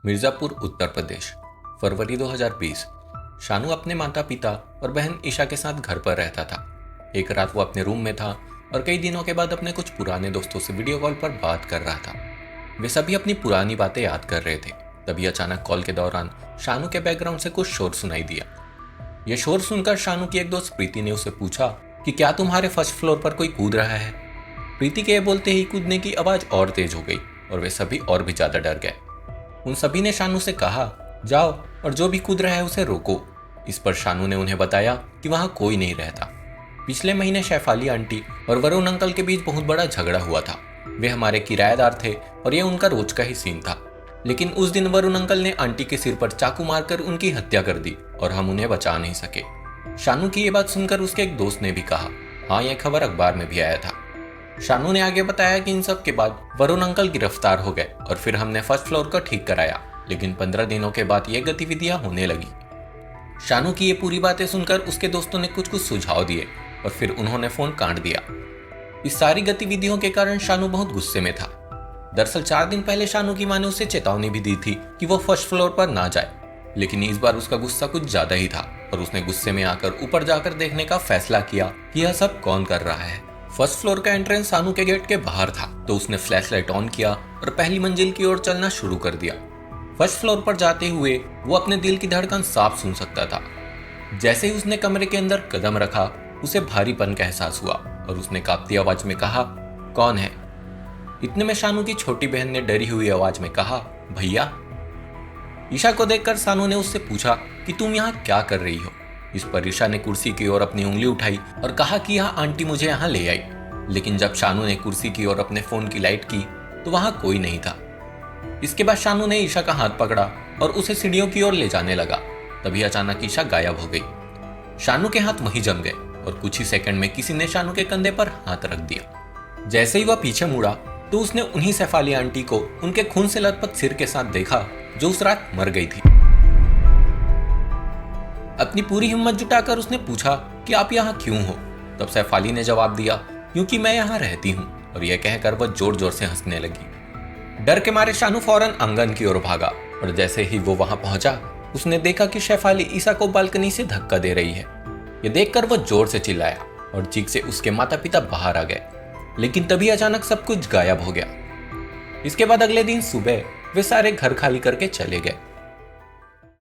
मिर्ज़ापुर, उत्तर प्रदेश, फरवरी 2020। शानू अपने माता पिता और बहन ईशा के साथ घर पर रहता था। एक रात वो अपने रूम में था और कई दिनों के बाद अपने कुछ पुराने दोस्तों से वीडियो कॉल पर बात कर रहा था। वे सभी अपनी पुरानी बातें याद कर रहे थे। तभी अचानक कॉल के दौरान शानू के बैकग्राउंड से कुछ शोर सुनाई दिया। यह शोर सुनकर शानू की एक दोस्त प्रीति ने उसे पूछा कि क्या तुम्हारे फर्स्ट फ्लोर पर कोई कूद रहा है। प्रीति के बोलते ही कूदने की आवाज़ और तेज हो गई और वे सभी और भी ज़्यादा डर गए। उन सभी ने शानू से कहा, जाओ और जो भी कूद रहा है उसे रोको। इस पर शानू ने उन्हें बताया कि वहां कोई नहीं रहता। पिछले महीने शेफाली आंटी और वरुण अंकल के बीच बहुत बड़ा झगड़ा हुआ था। वे हमारे किराएदार थे और यह उनका रोज का ही सीन था। लेकिन उस दिन वरुण अंकल ने आंटी के सिर पर चाकू मारकर उनकी हत्या कर दी और हम उन्हें बचा नहीं सके। शानू की ये बात सुनकर उसके एक दोस्त ने भी कहा, हाँ, यह खबर अखबार में भी आया था। शानू ने आगे बताया कि इन सब के बाद वरुण अंकल गिरफ्तार हो गए और फिर हमने फर्स्ट फ्लोर को ठीक कराया, लेकिन 15 दिनों के बाद ये गतिविधियां होने लगी। शानू की ये पूरी बातें सुनकर उसके दोस्तों ने कुछ कुछ सुझाव दिए और फिर उन्होंने फोन काट दिया। इस सारी गतिविधियों के कारण शानू बहुत गुस्से में था। दरअसल 4 दिन पहले शानू की मां ने उसे चेतावनी भी दी थी कि वो फर्स्ट फ्लोर पर ना जाए, लेकिन इस बार उसका गुस्सा कुछ ज्यादा ही था और उसने गुस्से में आकर ऊपर जाकर देखने का फैसला किया कि यह सब कौन कर रहा है। फर्स्ट फ्लोर का एंट्रेंस शानू के गेट के बाहर था, तो उसने फ्लैशलाइट ऑन किया और पहली मंजिल की ओर चलना शुरू कर दिया। फर्स्ट फ्लोर पर जाते हुए वो अपने दिल की धड़कन साफ सुन सकता था। जैसे ही उसने कमरे के अंदर कदम रखा, उसे भारीपन का एहसास हुआ और उसने कांपती आवाज में कहा, कौन है। इतने में शानू की छोटी बहन ने डरी हुई आवाज में कहा, भैया। ईशा को देखकर शानू ने उससे पूछा कि तुम यहाँ क्या कर रही हो। इस पर ईशा ने कुर्सी की ओर अपनी उंगली उठाई और कहा कि यह आंटी मुझे यहाँ ले आई। लेकिन जब शानू ने कुर्सी की ओर अपने फोन की लाइट की तो वहां कोई नहीं था। इसके बाद शानू ने ईशा का हाथ पकड़ा और उसे सीढ़ियों की ओर ले जाने लगा। तभी अचानक ईशा गायब हो गई। शानू के हाथ वहीं जम गए और कुछ ही सेकंड में किसी ने शानू के कंधे पर हाथ रख दिया। जैसे ही वह पीछे मुड़ा तो उसने उन्हीं शेफाली आंटी को उनके खून से लथपथ सिर के साथ देखा जो उस रात मर गई थी। अपनी पूरी हिम्मत जुटाकर उसने पूछा कि आप यहाँ क्यों हो। तब शेफाली ने जवाब दिया, क्योंकि मैं यहाँ रहती हूँ। और यह कहकर वह जोर जोर से हंसने लगी। डर के मारे शानू फौरन आंगन की ओर भागा और जैसे ही वो वहां पहुंचा, उसने देखा कि शेफाली ईशा को बालकनी से धक्का दे रही है। यह देखकर वह जोर से चिल्लाया और चीख से उसके माता पिता बाहर आ गए। लेकिन तभी अचानक सब कुछ गायब हो गया। इसके बाद अगले दिन सुबह वे सारे घर खाली करके चले गए।